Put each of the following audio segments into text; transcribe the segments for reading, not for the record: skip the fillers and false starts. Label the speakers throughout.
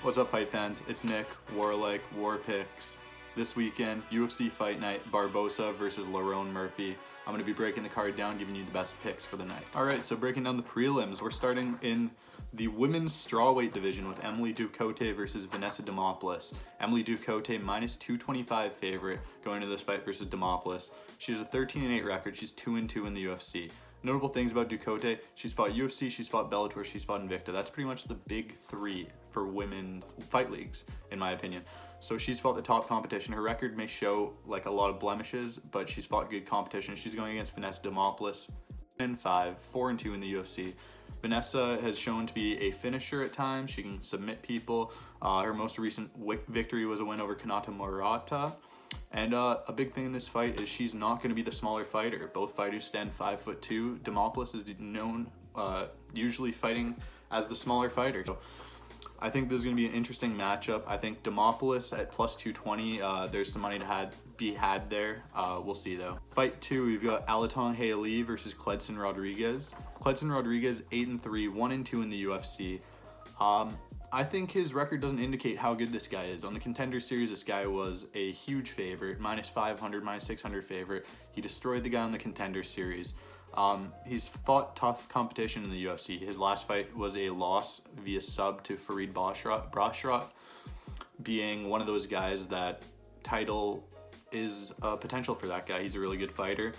Speaker 1: What's up, fight fans? It's Nick, Warlike, War Picks. This weekend, UFC Fight Night, Barboza versus Lerone Murphy. I'm going to be breaking the card down, giving you the best picks for the night. Alright, so breaking down the prelims, we're starting in the women's strawweight division with Emily Ducote versus Vanessa Demopoulos. Emily Ducote minus 225 favorite going into this fight versus Demopoulos. She has a 13-8 record. She's 2-2 in the UFC. Notable things about Ducote: she's fought UFC, she's fought Bellator, she's fought Invicta. That's pretty much the big three for women fight leagues, in my opinion. So she's fought the top competition. Her record may show like a lot of blemishes, but she's fought good competition. She's going against Vanessa Demopoulos, 5, 4-2 in the UFC. Vanessa has shown to be a finisher at times. She can submit people. Her most recent victory was a win over Kanata Murata. And a big thing in this fight is she's not going to be the smaller fighter. Both fighters stand 5'2". Demopoulos is known usually fighting as the smaller fighter. So I think this is going to be an interesting matchup. I think Demopoulos at plus 220, there's some money to be had there. We'll see though. Fight 2, we've got Alaton Haley versus Cledson Rodriguez. Cledson Rodriguez 8-3, 1-2 in the UFC. I think his record doesn't indicate how good this guy is. On the Contender Series, this guy was a huge favorite, minus 500, minus 600 favorite. He destroyed the guy on the Contender Series. He's fought tough competition in the UFC. His last fight was a loss via sub to Farid Basharat, being one of those guys that title is potential for that guy. He's a really good fighter.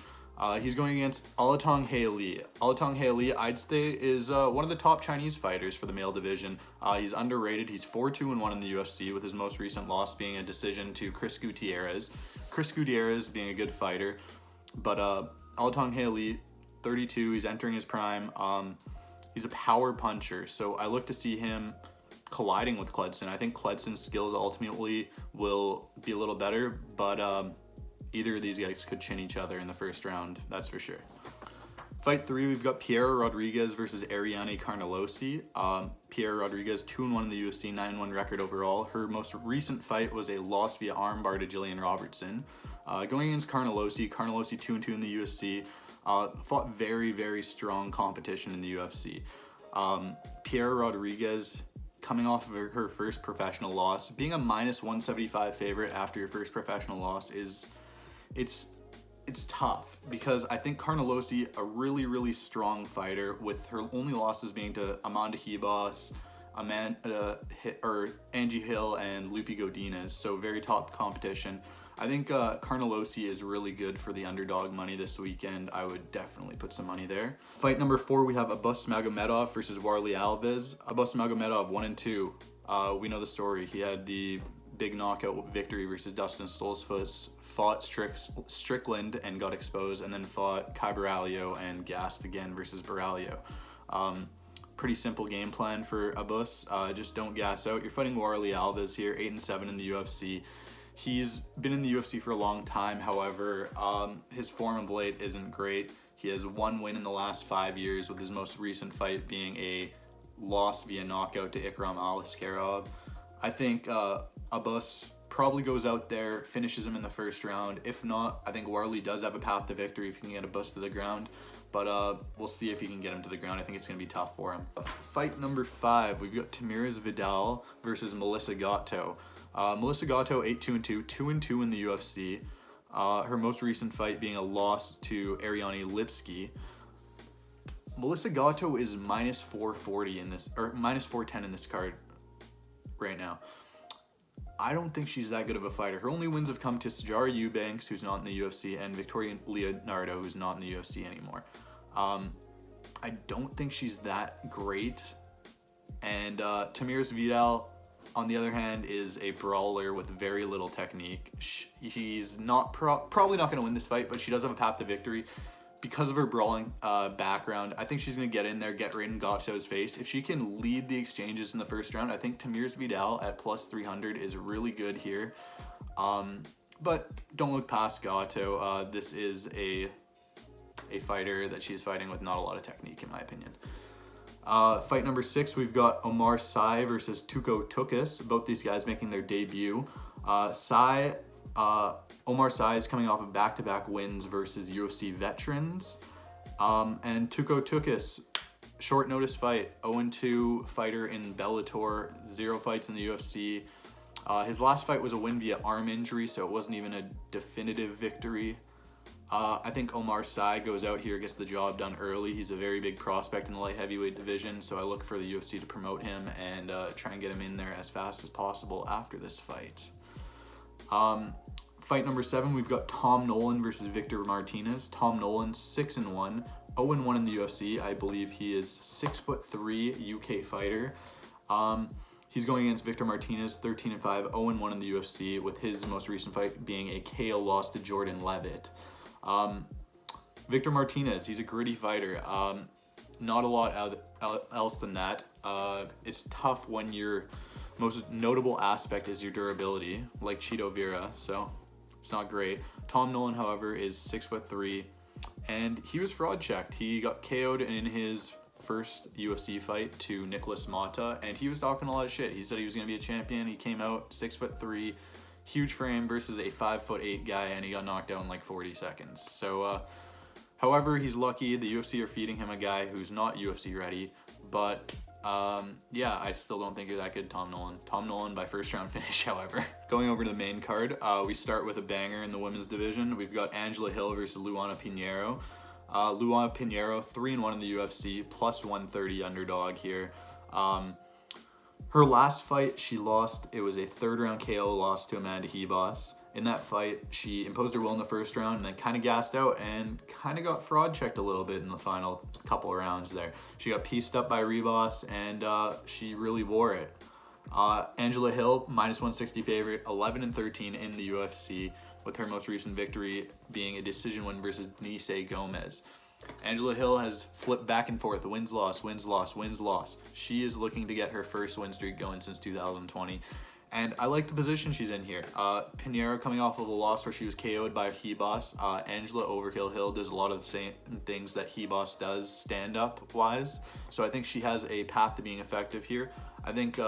Speaker 1: He's going against Alatong Haley. Alatong Haley, I'd say, is one of the top Chinese fighters for the male division. He's underrated. He's 4-2-1 in the UFC, with his most recent loss being a decision to Chris Gutierrez. Chris Gutierrez being a good fighter, but Alatong Haley, 32, he's entering his prime. He's a power puncher, so I look to see him colliding with Cledson. I think Cledson's skills ultimately will be a little better, but either of these guys could chin each other in the first round, that's for sure. Fight 3, we've got Piera Rodriguez versus Ariane Carnelosi. Piera Rodriguez, 2-1 in the UFC, 9-1 record overall. Her most recent fight was a loss via armbar to Jillian Robertson. Going against Carnelosi, 2-2 in the UFC. Fought very, very strong competition in the UFC. Piera Rodriguez, coming off of her first professional loss, being a minus 175 favorite after your first professional loss it's tough, because I think Carnelosi, a really, really strong fighter, with her only losses being to Amanda Ribas, Angie Hill, and Lupi Godinez, so very top competition. I think Carnelosi is really good for the underdog money this weekend. I would definitely put some money there. Fight number 4, we have Abus Magomedov versus Warley Alves. Abus Magomedov, 1-2. We know the story. He had the big knockout victory versus Dustin Stoltzfus, fought Strickland and got exposed, and then fought Kai Baralho and gassed again versus Baralho. Pretty simple game plan for Abus. Just don't gas out. You're fighting Warley Alves here, 8-7 in the UFC. He's been in the UFC for a long time, however, his form of late isn't great. He has one win in the last 5 years, with his most recent fight being a loss via knockout to Ikram Aliskerov. I think Abus probably goes out there, finishes him in the first round. If not, I think Warley does have a path to victory if he can get Abus to the ground, but we'll see if he can get him to the ground. I think it's going to be tough for him. Fight number 5, we've got Tamiris Vidal versus Melissa Gatto. Melissa Gatto, 8-2-2, 2-2 in the UFC. Her most recent fight being a loss to Ariane Lipski. Melissa Gatto is minus 440 in this, or minus 410 in this card right now. I don't think she's that good of a fighter. Her only wins have come to Sijara Eubanks, who's not in the UFC, and Victoria Leonardo, who's not in the UFC anymore. I don't think she's that great. And Tamiris Vidal, on the other hand, is a brawler with very little technique. She's not probably not going to win this fight, but she does have a path to victory because of her brawling background. I think she's going to get in there, get right in Gatto's face. If she can lead the exchanges in the first round, I think Tamiris Vidal at plus 300 is really good here. But don't look past Gatto. This is a fighter that she's fighting with not a lot of technique, in my opinion. Fight number 6, we've got Omar Sy versus Tuko Tukas. Both these guys making their debut. Omar Sy is coming off of back-to-back wins versus UFC veterans. And Tuko Tukas, Short notice fight, 0-2 fighter in Bellator, 0 fights in the UFC. His last fight was a win via arm injury, so it wasn't even a definitive victory. I think Omar Sy goes out here, gets the job done early. He's a very big prospect in the light heavyweight division, so I look for the UFC to promote him and try and get him in there as fast as possible after this fight. Fight number 7, we've got Tom Nolan versus Victor Martinez. Tom Nolan, 6-1, 0-1 in the UFC. I believe he is 6'3" UK fighter. He's going against Victor Martinez, 13-5, 0-1 in the UFC, with his most recent fight being a KO loss to Jordan Levitt. Victor Martinez, he's a gritty fighter. Not a lot else than that. It's tough when your most notable aspect is your durability, like Chito Vera, so it's not great. Tom Nolan, however, is 6'3", and he was fraud checked. He got KO'd in his first UFC fight to Nicholas Mata, and he was talking a lot of shit. He said he was going to be a champion. He came out 6'3", huge frame versus a 5'8" guy, and he got knocked out in like 40 seconds. So, however, he's lucky. The UFC are feeding him a guy who's not UFC ready, but yeah, I still don't think you're that good, Tom Nolan. Tom Nolan by first round finish, however. Going over to the main card, we start with a banger in the women's division. We've got Angela Hill versus Luana Pinheiro. Luana Pinheiro, 3-1 in the UFC, plus 130 underdog here. Her last fight, she lost. It was a 3rd round KO loss to Amanda Ribas. In that fight, she imposed her will in the first round and then kind of gassed out and kind of got fraud checked a little bit in the final couple of rounds there. She got pieced up by Ribas and she really wore it. Angela Hill, minus 160 favorite, 11-13 in the UFC, with her most recent victory being a decision win versus Denise Gomez. Angela Hill has flipped back and forth, wins, loss, wins, loss, wins, loss. She is looking to get her first win streak going since 2020. And I like the position she's in here. Pinheiro coming off of a loss where she was KO'd by Ribas. Angela Overkill Hill does a lot of the same things that Ribas does stand-up wise. So I think she has a path to being effective here. I think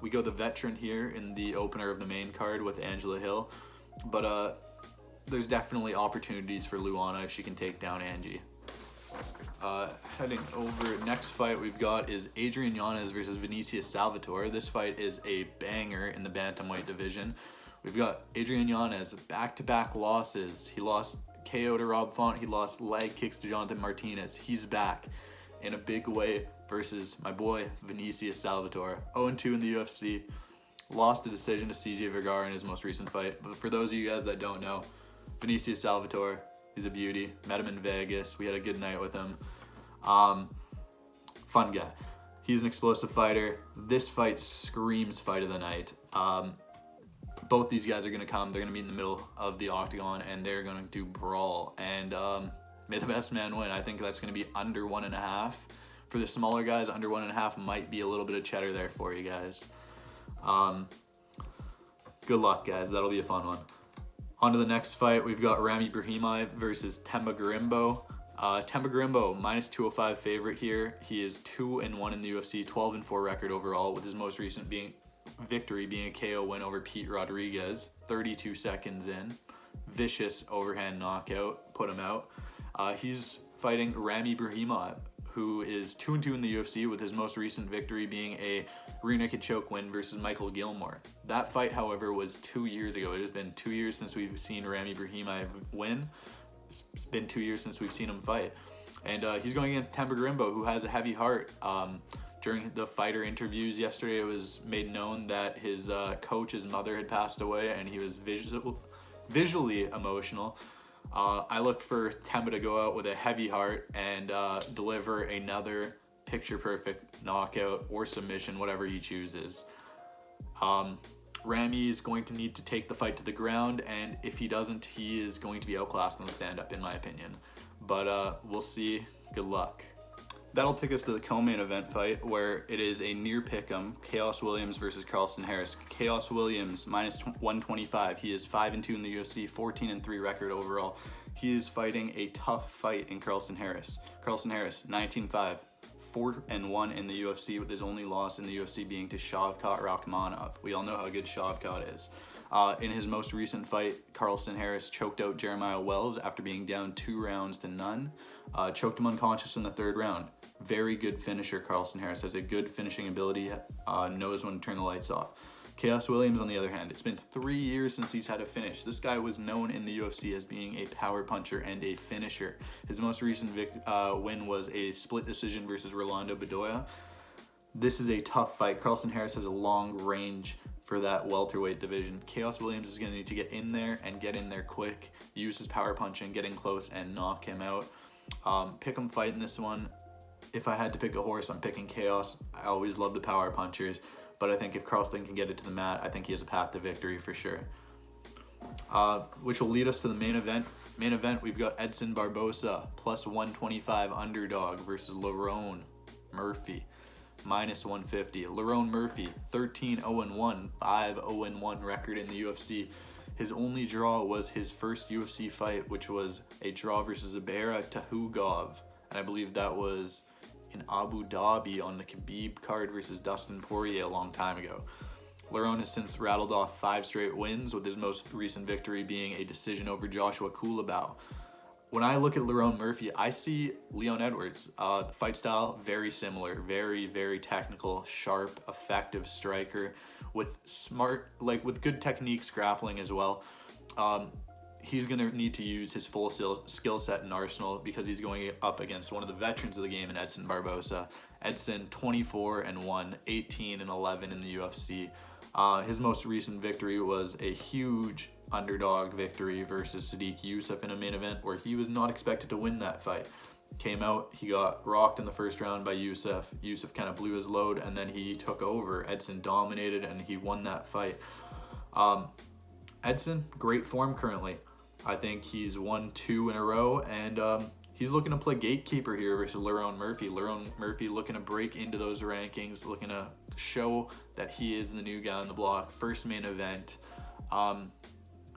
Speaker 1: we go the veteran here in the opener of the main card with Angela Hill. But there's definitely opportunities for Luana if she can take down Angie. Heading over, next fight we've got is Adrian Yanez versus Vinicius Salvatore. This fight is a banger in the bantamweight division. We've got Adrian Yanez, back-to-back losses. He lost KO to Rob Font. He lost leg kicks to Jonathan Martinez. He's back in a big way versus my boy Vinicius Salvatore. 0-2 in the UFC. Lost a decision to CJ Vergara in his most recent fight. But for those of you guys that don't know, Vinicius Salvatore, he's a beauty. Met him in Vegas. We had a good night with him. Fun guy. He's an explosive fighter. This fight screams fight of the night. Both these guys are going to come. They're going to be in the middle of the octagon, and they're going to brawl. And may the best man win. I think that's going to be under 1.5. For the smaller guys, under 1.5 might be a little bit of cheddar there for you guys. Good luck, guys. That'll be a fun one. On to the next fight, we've got Ramy Brahimaj versus Themba Gorimbo. Themba Gorimbo, minus 205 favorite here. He is 2-1 in the UFC, 12-4 record overall, with his most recent victory being a KO win over Pete Rodriguez, 32 seconds in. Vicious overhand knockout, put him out. He's fighting Ramy Brahimaj, who is 2-2 in the UFC, with his most recent victory being a rear naked choke win versus Michael Gilmore. That fight, however, was 2 years ago. It has been 2 years since we've seen Ramy Brahimaj win. It's been 2 years since we've seen him fight. And he's going against Themba Gorimbo, who has a heavy heart. During the fighter interviews yesterday, it was made known that his coach's mother had passed away, and he was visually emotional. I look for Themba to go out with a heavy heart and deliver another picture-perfect knockout or submission, whatever he chooses. Ramy is going to need to take the fight to the ground, and if he doesn't, he is going to be outclassed on the stand-up, in my opinion. But we'll see. Good luck. That'll take us to the co-main event fight, where it is a near pick'em, Chaos Williams versus Carlston Harris. Chaos Williams, minus 125. He is 5-2 in the UFC, 14-3 record overall. He is fighting a tough fight in Carlston Harris. Carlston Harris, 19-5, 4-1 in the UFC, with his only loss in the UFC being to Shavkat Rakhmonov. We all know how good Shavkat is. In his most recent fight, Carlston Harris choked out Jeremiah Wells after being down 2-0. Choked him unconscious in the 3rd round. Very good finisher, Carlston Harris. Has a good finishing ability, knows when to turn the lights off. Chaos Williams, on the other hand, it's been 3 years since he's had a finish. This guy was known in the UFC as being a power puncher and a finisher. His most recent win was a split decision versus Rolando Bedoya. This is a tough fight. Carlston Harris has a long range for that welterweight division. Chaos Williams is going to need to get in there and get in there quick, use his power punching, get in close, and knock him out. Pick 'em fight in this one. If I had to pick a horse, I'm picking Chaos. I always love the power punchers, but I think if Carlston can get it to the mat, I think he has a path to victory for sure. Which will lead us to the main event. Main event, we've got Edson Barboza, plus 125 underdog versus Lerone Murphy, minus 150. Lerone Murphy, 13-0-1, 5-0-1 record in the UFC. His only draw was his first UFC fight, which was a draw versus Abera Tahugov. And I believe that was in Abu Dhabi on the Khabib card versus Dustin Poirier a long time ago. Lerone has since rattled off 5 straight wins, with his most recent victory being a decision over Joshua Kulabau. When I look at Lerone Murphy, I see Leon Edwards. Fight style, very similar. Very, very technical, sharp, effective striker with with good techniques, grappling as well. He's going to need to use his full skill set and arsenal because he's going up against one of the veterans of the game in Edson Barboza. Edson, 24-1, 18-11 in the UFC. His most recent victory was a huge underdog victory versus Sadiq Youssef in a main event where he was not expected to win that fight. Came out, he got rocked in the 1st round by Youssef. Youssef kind of blew his load, and then he took over. Edson dominated, and he won that fight. Edson, great form currently. I think he's won 2 in a row, and he's looking to play gatekeeper here versus Lerone Murphy. Lerone Murphy looking to break into those rankings, looking to show that he is the new guy on the block. First main event.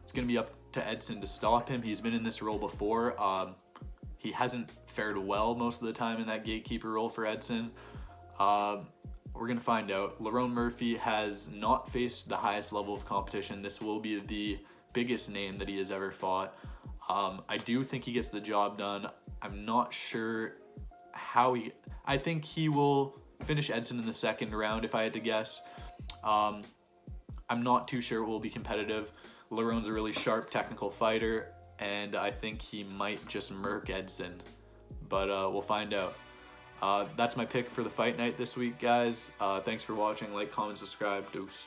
Speaker 1: It's going to be up to Edson to stop him. He's been in this role before. He hasn't fared well most of the time in that gatekeeper role for Edson. We're going to find out. Lerone Murphy has not faced the highest level of competition. This will be the biggest name that he has ever fought. I do think he gets the job done. I'm not sure how I think he will finish Edson in the 2nd round if I had to guess. I'm not too sure it will be competitive. Lerone's a really sharp technical fighter, and I think he might just murk Edson, but we'll find out. That's my pick for the fight night this week, guys. Thanks for watching. Like, comment, subscribe. Deuce.